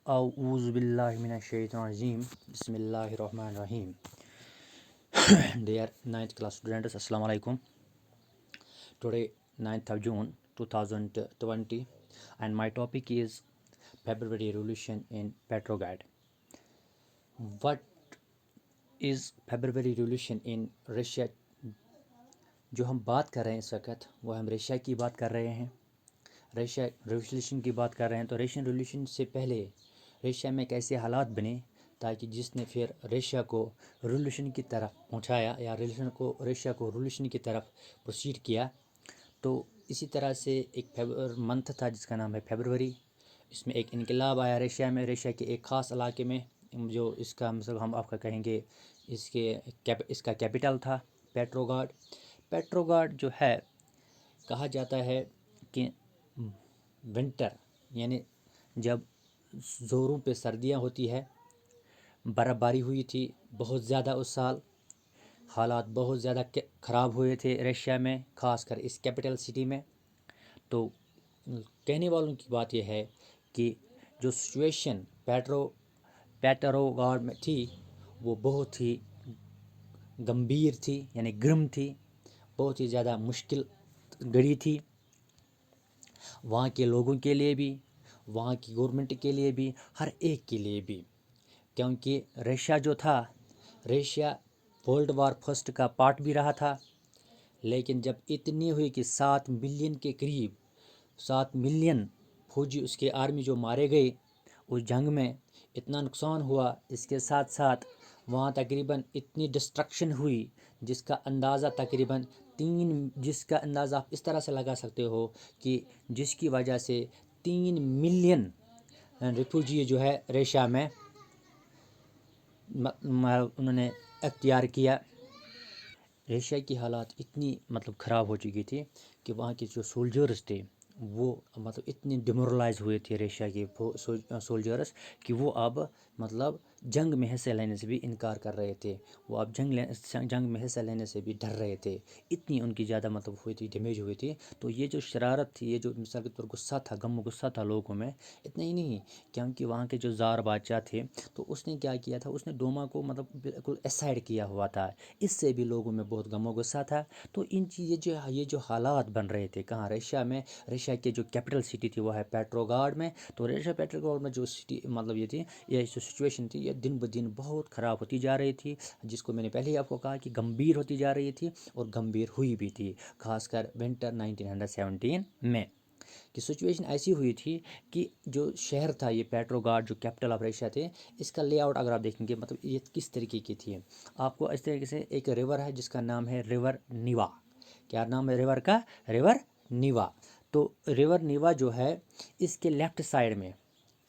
اعوذ باللہ من الشیطان الرجیم بسم اللہ الرحمن الرحیم. Dear 9th class students, Assalamu alaikum. Today 9th of June 2020 and my topic is February Revolution in Petrograd. What is February Revolution in Russia? جو ہم بات کر رہے ہیں اس وقت وہ ہم رشیا کی بات کر رہے ہیں، رشیا ریولیوشن کی بات کر رہے ہیں. تو رشین ریولیوشن سے پہلے رشیا میں کیسے حالات بنے تاکہ جس نے پھر رشیا کو ریولیوشن کی طرف پہنچایا یا رشیا کو ریولیوشن کی طرف پروسیڈ کیا. تو اسی طرح سے ایک منتھ تھا جس کا نام ہے فیبروری. اس میں ایک انقلاب آیا رشیا میں، رشیا کے ایک خاص علاقے میں، جو اس کا مطلب ہم آپ کا کہیں گے اس کا کیپٹل تھا پیٹروگراڈ. پیٹروگراڈ جو ہے کہا جاتا ہے کہ ونٹر یعنی جب زوروں پہ سردیاں ہوتی ہے، برف باری ہوئی تھی بہت زیادہ اس سال، حالات بہت زیادہ خراب ہوئے تھے رشیا میں، خاص کر اس کیپٹل سٹی میں. تو کہنے والوں کی بات یہ ہے کہ جو سچویشن پیٹروگراڈ میں تھی وہ بہت ہی گمبھیر تھی، یعنی گرم تھی، بہت ہی زیادہ مشکل گھڑی تھی وہاں کے لوگوں کے لیے بھی، وہاں کی گورنمنٹ کے لیے بھی، ہر ایک کے لیے بھی. کیونکہ رشیا جو تھا، رشیا ورلڈ وار فرسٹ کا پارٹ بھی رہا تھا، لیکن جب اتنی ہوئی کہ 7 ملین کے قریب 7 ملین فوجی اس کے آرمی جو مارے گئے اس جنگ میں، اتنا نقصان ہوا. اس کے ساتھ ساتھ وہاں تقریباً اتنی ڈسٹرکشن ہوئی جس کا اندازہ جس کا اندازہ آپ اس طرح سے لگا سکتے ہو کہ جس کی وجہ سے 3 ملین ریفوجی جو ہے رشیا میں انہوں نے اختیار کیا. رشیا کی حالات اتنی خراب ہو چکی تھی کہ وہاں کے جو سولجرز تھے وہ اتنے ڈیمورلائز ہوئے تھے رشیا کے سولجرز کہ وہ اب جنگ میں حصہ لینے سے بھی انکار کر رہے تھے. وہ اب جنگ میں حصہ لینے سے بھی ڈر رہے تھے، اتنی ان کی زیادہ ہوئی تھی، ڈیمیج ہوئی تھی. تو یہ جو شرارت تھی، یہ جو مثال کے طور غصہ تھا، غم و غصہ تھا لوگوں میں، اتنا ہی نہیں کیونکہ وہاں کے جو زار بادشاہ تھے تو اس نے کیا کیا تھا، اس نے ڈوما کو بالکل اسائڈ کیا ہوا تھا. اس سے بھی لوگوں میں بہت غم و غصہ تھا. تو یہ جو حالات بن رہے تھے کہاں، رشیا میں. رشیا کے جو کیپٹل سٹی تھی وہ ہے پیٹروگراڈ میں. تو رشیا پیٹروگراڈ میں جو سٹی یہ تھی، یہ جو سچویشن تھی یہ دن بدن بہت خراب ہوتی جا رہی تھی، جس کو میں نے پہلے ہی آپ کو کہا کہ گمبھیر ہوتی جا رہی تھی اور گمبھیر ہوئی بھی تھی، خاص کر ونٹر 1917 میں. کہ سچویشن ایسی ہوئی تھی کہ جو شہر تھا یہ پیٹروگراڈ جو کیپٹل آف رشیا تھے، اس کا لے آؤٹ اگر آپ دیکھیں گے یہ کس طریقے کی تھی. آپ کو اس طریقے سے ایک ریور ہے جس کا نام ہے ریور نیوا. کیا نام ہے ریور کا؟ ریور نیوا. تو ریور نیوا جو ہے اس کے لیفٹ سائڈ میں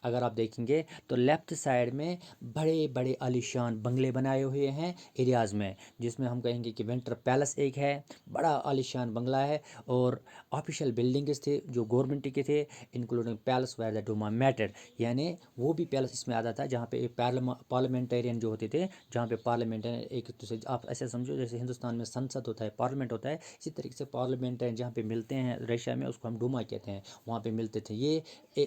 اگر آپ دیکھیں گے تو لیفٹ سائڈ میں بڑے بڑے عالیشان بنگلے بنائے ہوئے ہیں ایریاز میں، جس میں ہم کہیں گے کہ ونٹر پیلس ایک ہے، بڑا عالیشان بنگلہ ہے. اور آفیشیل بلڈنگز تھے جو گورنمنٹ کے تھے، انکلوڈنگ پیلس ویر دا ڈوما میٹر، یعنی وہ بھی پیلس اس میں آتا تھا جہاں پہ پارلیمنٹیرین جو ہوتے تھے، جہاں پہ پارلیمنٹیرین ایک دوسرے، آپ ایسے سمجھو جیسے ہندوستان میں سنسد ہوتا ہے، پارلیمنٹ ہوتا ہے، اسی طریقے سے پارلیمنٹیرین جہاں پہ ملتے ہیں رشیا میں اس کو ہم ڈوما کہتے ہیں، وہاں پہ ملتے تھے. یہ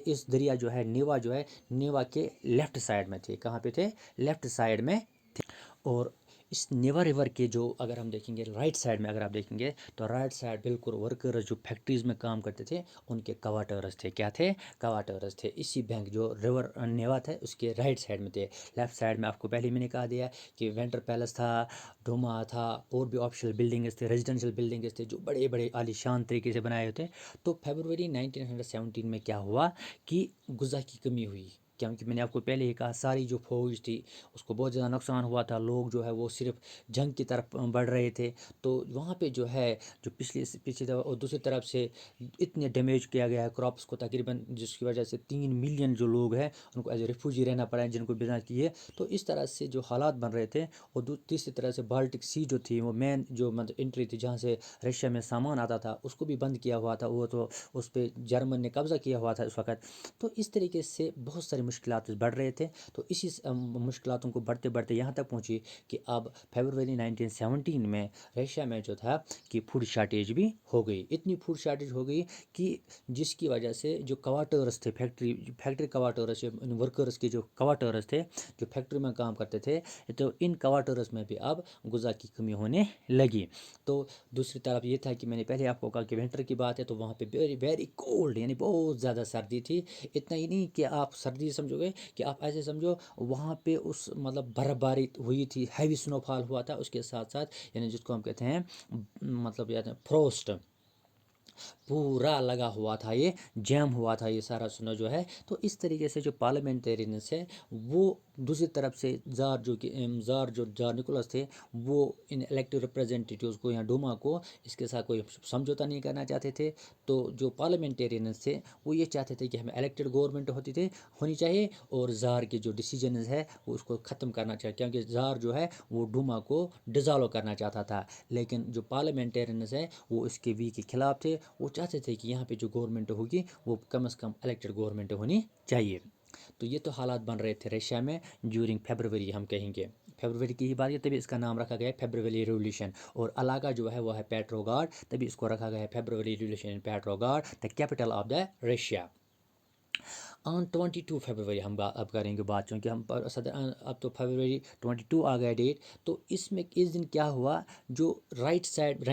اس دریا جو ہے نیوا جو ہے، نیوا کے لیفٹ سائڈ میں تھے. کہاں پہ تھے؟ لیفٹ سائڈ میں تھے. اور اس نیوا ریور کے جو اگر ہم دیکھیں گے رائٹ سائڈ میں، اگر آپ دیکھیں گے تو رائٹ سائڈ بالکل ورکرز جو فیکٹریز میں کام کرتے تھے ان کے کوارٹرز تھے. کیا تھے؟ کوارٹرز تھے. اسی بینک جو ریور نیوا تھا اس کے رائٹ سائڈ میں تھے. لیفٹ سائڈ میں آپ کو پہلے میں نے کہا دیا کہ ونٹر پیلس تھا، ڈوما تھا، اور بھی آفیشیل بلڈنگز تھے، ریزیڈینشیل بلڈنگز تھے جو بڑے بڑے عالیشان طریقے سے بنائے ہوتے. تو فیبروری 1917 میں کیا ہوا کہ غذا کی کمی ہوئی، کیونکہ میں نے آپ کو پہلے ہی کہا ساری جو فوج تھی اس کو بہت زیادہ نقصان ہوا تھا. لوگ جو ہے وہ صرف جنگ کی طرف بڑھ رہے تھے. تو وہاں پہ جو ہے جو پچھلی دفعہ اور دوسری طرف سے اتنے ڈیمیج کیا گیا ہے کراپس کو تقریباً، جس کی وجہ سے 3 ملین جو لوگ ہیں ان کو ایز اے ریفیوجی رہنا پڑا ہے، جن کو بنا کیے. تو اس طرح سے جو حالات بن رہے تھے. اور تیسری طرح سے بالٹک سی جو تھی وہ مین جو انٹری تھی جہاں سے رشیا میں سامان آتا تھا اس کو بھی بند کیا ہوا تھا. وہ تو اس پہ جرمن نے قبضہ کیا ہوا تھا اس وقت. تو اس طریقے سے بہت ساری مشکلات بڑھ رہے تھے، تو اسی مشکلاتوں کو بڑھتے بڑھتے یہاں تک پہنچی کہ اب فیبروری 1917 میں رشیا میں جو تھا کہ فوڈ شارٹیج بھی ہو گئی، اتنی فوڈ شارٹیج ہو گئی کہ جس کی وجہ سے جو کوارٹرز تھے، فیکٹری کوارٹرز، ورکرز کے جو کوارٹرز تھے جو فیکٹری میں کام کرتے تھے، تو ان کوارٹرز میں بھی اب غذا کی کمی ہونے لگی۔ تو دوسری طرف یہ تھا کہ میں نے پہلے آپ کو کہا کہ ونٹر کی بات ہے، تو وہاں پہ ویری ویری کولڈ، یعنی بہت زیادہ سردی تھی۔ اتنا ہی نہیں کہ آپ سردی سمجھو گے، کہ آپ ایسے سمجھو وہاں پہ اس مطلب برف باری ہوئی تھی، ہیوی سنو فال ہوا تھا، اس کے ساتھ ساتھ یعنی جس کو ہم کہتے ہیں مطلب فروسٹ پورا لگا ہوا تھا، یہ جیم ہوا تھا یہ سارا سنو جو ہے۔ تو اس طریقے سے جو پارلیمنٹیرینس ہے وہ دوسری طرف سے زار نکولس تھے، وہ ان الیکٹو ریپریزنٹیٹیوز کو یا ڈوما کو اس کے ساتھ کوئی سمجھوتا نہیں کرنا چاہتے تھے۔ تو جو پارلیمنٹیرینس تھے وہ یہ چاہتے تھے کہ ہمیں الیکٹڈ گورنمنٹ ہونی چاہیے، اور زار کے جو ڈیسیجنز ہے وہ اس کو ختم کرنا چاہیے، کیونکہ زار جو ہے وہ ڈوما کو ڈیزالو کرنا چاہتا تھا، لیکن جو پارلیمنٹیرینس ہے وہ اس کے وی کے خلاف تھے، وہ چاہتے تھے کہ یہاں پہ جو گورنمنٹ ہوگی وہ کم از کم الیکٹڈ گورنمنٹ ہونی چاہیے۔ تو یہ تو حالات بن رہے تھے رشیا میں جورنگ فیبروری، ہم کہیں گے فیبروری کی ہی بات ہے، تبھی اس کا نام رکھا گیا ہے فیبروری ریولیوشن، اور علاقہ جو ہے وہ ہے پیٹروگراڈ، تبھی اس کو رکھا گیا ہے February revolution in Petrograd, the capital of the Russia. On 22 February ہم اب کریں گے بات، چونکہ ہم اب تو فیبروری 22 آ گیا ڈیٹ۔ تو اس دن کیا ہوا، جو رائٹ سائڈ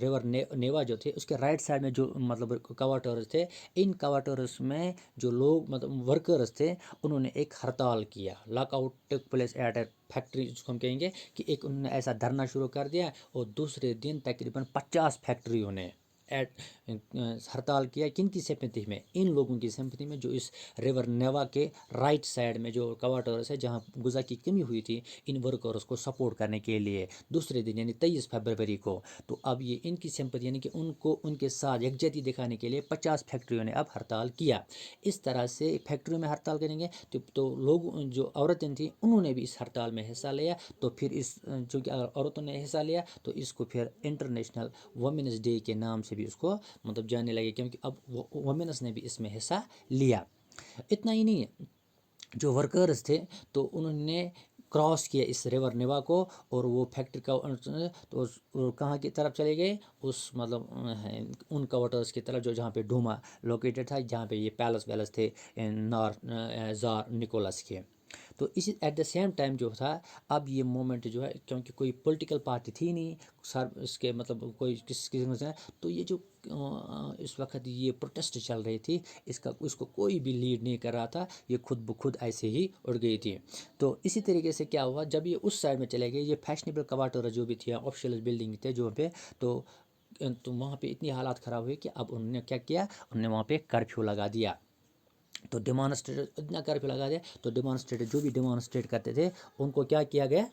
ریور نیوا جو تھے اس کے رائٹ سائڈ میں جو مطلب کوارٹرز تھے، ان کوارٹرز میں جو لوگ مطلب ورکرز تھے انہوں نے ایک ہڑتال کیا، lock out take place at a factory, جس کو ہم کہیں گے کہ ایک انہوں نے ایسا دھرنا شروع کر دیا، اور دوسرے دن تقریباً 50 فیکٹریوں نے ہڑتال کیا۔ کن کی سمپتھی میں؟ ان لوگوں کی سمپتھی میں جو اس ریور نیوا کے رائٹ سائڈ میں جو کوارٹرز ہے جہاں غذا کی کمی ہوئی تھی، ان ورکرز کو سپورٹ کرنے کے لیے دوسرے دن یعنی 23 فیبروری کو۔ تو اب یہ ان کی سمپتھی یعنی کہ ان کو ان کے ساتھ یکجہتی دکھانے کے لیے 50 فیکٹریوں نے اب ہڑتال کیا۔ اس طرح سے فیکٹریوں میں ہڑتال کریں گے تو لوگ جو عورتیں تھیں انہوں نے بھی اس ہڑتال میں حصہ لیا، تو پھر اس چونکہ عورتوں نے حصہ لیا تو اس کو پھر انٹرنیشنل وومنس ڈے کے نام سے بھی اس کو مطلب جاننے لگے، کیونکہ اب وومنس نے بھی اس میں حصہ لیا۔ اتنا ہی نہیں، جو ورکرز تھے تو انہوں نے کراس کیا اس ریور نیوا کو، اور وہ فیکٹری کا تو کہاں کی طرف چلے گئے، اس مطلب ان کوارٹرز کی طرف جو جہاں پہ ڈوما لوکیٹڈ تھا، جہاں پہ یہ پیلس تھے زار نکولس کے۔ تو اسی ایٹ دا سیم ٹائم جو تھا، اب یہ مومنٹ جو ہے کیونکہ کوئی پولیٹیکل پارٹی تھی نہیں اس کے مطلب کوئی کس قسم سے، تو یہ جو اس وقت یہ پروٹیسٹ چل رہی تھی اس کو کوئی بھی لیڈ نہیں کر رہا تھا، یہ خود بخود ایسے ہی اڑ گئی تھی۔ تو اسی طریقے سے کیا ہوا، جب یہ اس سائڈ میں چلے گئے، یہ فیشنیبل کوارٹر جو بھی تھے، آفیشیل بلڈنگ تھے جو پہ، تو وہاں پہ اتنی حالات خراب ہوئی کہ اب انہوں نے کیا کیا، انہوں نے وہاں پہ کرفیو لگا دیا۔ تو ڈیمانسٹریٹر اتنا کرفیو لگا دیا، تو ڈیمانسٹریٹر جو بھی ڈیمانسٹریٹ کرتے تھے ان کو کیا کیا گیا،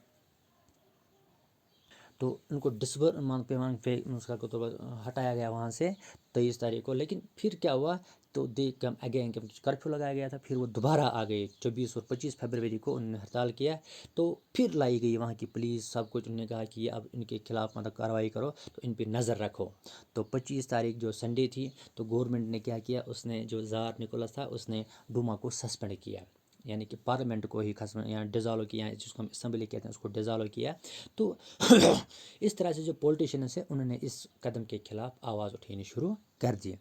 تو ان کو ہٹایا گیا وہاں سے 23 تاریخ کو۔ لیکن پھر کیا ہوا، تو دے کم اگین کرفیو لگایا گیا تھا، پھر وہ دوبارہ آ گئے 24 اور 25 فیبروری کو انہوں نے ہڑتال کیا، تو پھر لائی گئی وہاں کی پولیس سب کچھ، انہوں نے کہا کہ یہ اب ان کے خلاف مطلب کارروائی کرو، تو ان پہ نظر رکھو۔ تو 25 تاریخ جو سنڈے تھی، تو گورنمنٹ نے کیا کیا، اس نے جو زار نکولس تھا اس نے ڈوما کو سسپینڈ کیا، یعنی کہ پارلیمنٹ کو ہی یا ڈیزالو کیا، جس کو ہم اسمبلی کہتے ہیں اس کو ڈیزالو کیا۔ تو اس طرح سے جو پولیٹیشینس ہیں انہوں نے اس قدم کے خلاف آواز اٹھانی شروع کر دی۔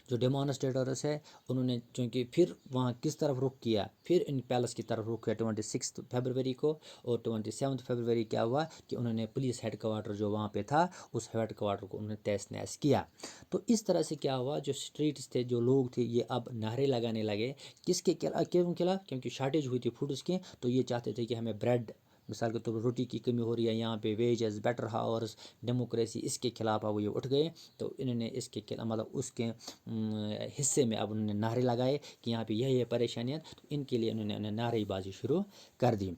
جو ڈیمانسٹریٹرس ہے انہوں نے چونکہ پھر وہاں کس طرف رخ کیا، پھر ان پیلس کی طرف رخ کیا 26 فیبروری کو، اور 27 فیبروری کیا ہوا کہ انہوں نے پولیس ہیڈ کوارٹر جو وہاں پہ تھا اس ہیڈ کوارٹر کو انہوں نے تہس نہس کیا۔ تو اس طرح سے کیا ہوا، جو اسٹریٹس تھے، جو لوگ تھے، یہ اب نعرے لگانے لگے، کس کے خلاف، کیونکہ شارٹیج ہوئی تھی فوڈس کی، تو یہ چاہتے تھے کہ ہمیں بریڈ، مثال کے طور پر روٹی کی کمی ہو رہی ہے یہاں پہ، ویجز، بیٹر ہاورس، ڈیموکریسی، اس کے خلاف اب یہ اٹھ گئے۔ تو انہوں نے اس کے مطلب اس کے حصے میں اب انہوں نے نعرے لگائے کہ یہاں پہ یہ پریشانیاں، تو ان کے لیے انہوں نے نعرے بازی شروع کر دی۔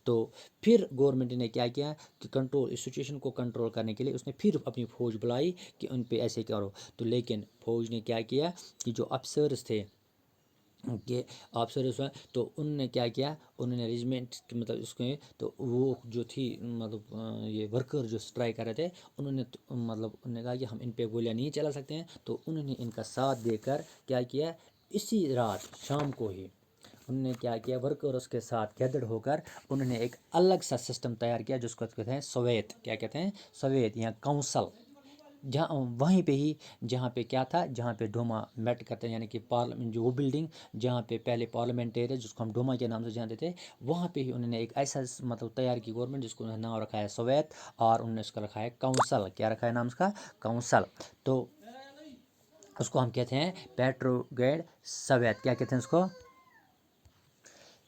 تو پھر گورنمنٹ نے کیا کیا کہ اس سچویشن کو کنٹرول کرنے کے لیے اس نے پھر اپنی فوج بلائی کہ ان پہ ایسے کرو۔ تو لیکن فوج نے کیا کیا کہ جو افسرز تھے کہ آفسرز ہیں، تو انہوں نے کیا کیا، انہوں نے ریجمنٹ مطلب اس کو، تو وہ جو تھی مطلب یہ ورکر جو اسٹرائک کر رہے تھے، انہوں نے مطلب انہوں نے کہا کہ ہم ان پہ گولیاں نہیں چلا سکتے ہیں، تو انہوں نے ان کا ساتھ دے کر کیا کیا، اسی رات شام کو ہی انہوں نے کیا کیا، ورکرس کے ساتھ گیدر ہو کر انہوں نے ایک الگ سا سسٹم تیار کیا جس کو کہتے ہیں سوویت، کیا کہتے ہیں سوویت یا کونسل، جہاں وہیں پہ ہی جہاں پہ کیا تھا، جہاں پہ ڈوما میٹ کرتے ہیں، یعنی کہ پارلیمنٹ جو وہ بلڈنگ جہاں پہ پہلے پارلیمنٹیرین جس کو ہم ڈوما کے نام سے جانتے تھے، وہاں پہ ہی انہوں نے ایک ایسا مطلب تیار کی گورنمنٹ جس کو انہوں نے نام رکھا ہے سوویت، اور انہوں نے اس کا رکھا ہے کونسل، کیا رکھا ہے نام اس کا، کونسل۔ تو اس کو ہم کہتے ہیں پیٹروگریڈ سوویت، کیا کہتے ہیں اس کو۔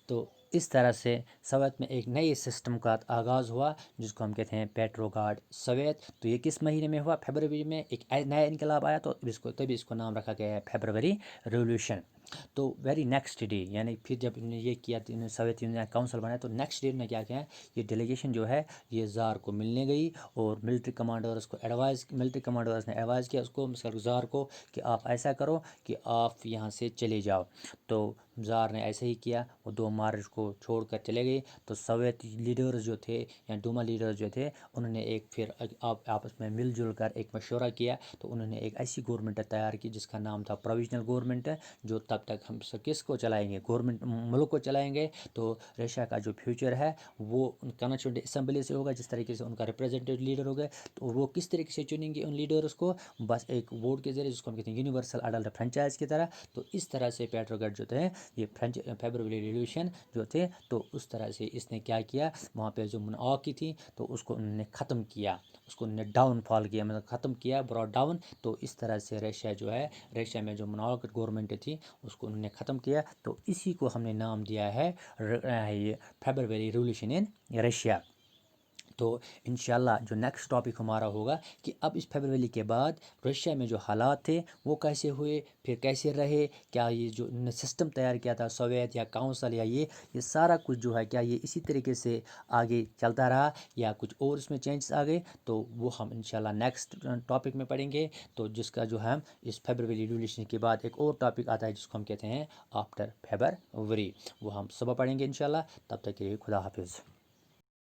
تو اس طرح سے سوویت میں ایک نئے سسٹم کا آغاز ہوا جس کو ہم کہتے ہیں پیٹروگراڈ سوویت۔ تو یہ کس مہینے میں ہوا، فیبروری میں ایک نیا انقلاب آیا، تو تبھی اس کو نام رکھا گیا ہے فیبروری ریولوشن۔ تو ویری نیکسٹ ڈے، یعنی پھر جب انہوں نے یہ کیا، سوویت یونین کاؤنسل بنایا، تو نیکسٹ ڈے نے کیا کیا ہے، یہ ڈیلیگیشن جو ہے یہ زار کو ملنے گئی، اور ملٹری کمانڈرز نے ایڈوائز کیا اس کو، مثال زار کو، کہ آپ ایسا کرو کہ آپ یہاں سے چلے جاؤ۔ تو زار نے ایسے ہی کیا، وہ 2 مارچ کو چھوڑ کر چلے گئے۔ تو سوویت لیڈرز جو تھے یا ڈوما لیڈرز جو تھے، انہوں نے ایک پھر آپس میں مل جل کر ایک مشورہ کیا، تو انہوں نے ایک ایسی گورنمنٹ تیار کی جس کا نام تھا پروویژنل گورنمنٹ، جو تب تک ہم کس کو چلائیں گے، گورنمنٹ ملک کو چلائیں گے۔ تو رشیا کا جو فیوچر ہے وہ کانسٹیٹیوئنٹ اسمبلی سے ہوگا، جس طریقے سے ان کا ریپرزینٹیو لیڈر ہو گئے، تو وہ کس طریقے سے چنیں گے ان لیڈرز کو، بس ایک ووٹ کے ذریعے، جس کو ہم کہتے ہیں یونیورسل اڈلٹ فرنچائز کی طرح۔ تو اس طرح سے پیٹروگراڈ جو تھے یہ فیبروری ریولوشن جو تھے، تو اس طرح سے اس نے کیا کیا، وہاں پہ جو منعقد کی تھی تو اس کو انہوں نے ختم کیا، اس کو انہوں نے ڈاؤن فال کیا، مطلب ختم کیا، براٹ ڈاؤن۔ تو اس طرح سے رشیا جو ہے، رشیا میں جو منعقد گورنمنٹ تھی اس کو انہوں نے ختم کیا، تو اسی کو ہم نے نام دیا ہے یہ فیبروری ریولوشن ان رشیا۔ تو انشاءاللہ جو نیکسٹ ٹاپک ہمارا ہوگا کہ اب اس فیبروری کے بعد رشیا میں جو حالات تھے وہ کیسے ہوئے، پھر کیسے رہے، کیا یہ جو انہوں نے سسٹم تیار کیا تھا سوویت یا کاؤنسل یا یہ سارا کچھ جو ہے، کیا یہ اسی طریقے سے آگے چلتا رہا یا کچھ اور اس میں چینجز آ گئے، تو وہ ہم انشاءاللہ نیکسٹ ٹاپک میں پڑھیں گے۔ تو جس کا جو ہے اس فیبروری ریولوشن کے بعد ایک اور ٹاپک آتا ہے جس کو ہم کہتے ہیں آفٹر فیبروری، وہ ہم صبح پڑھیں گے انشاءاللہ۔ تب تک کے لیے خدا حافظ۔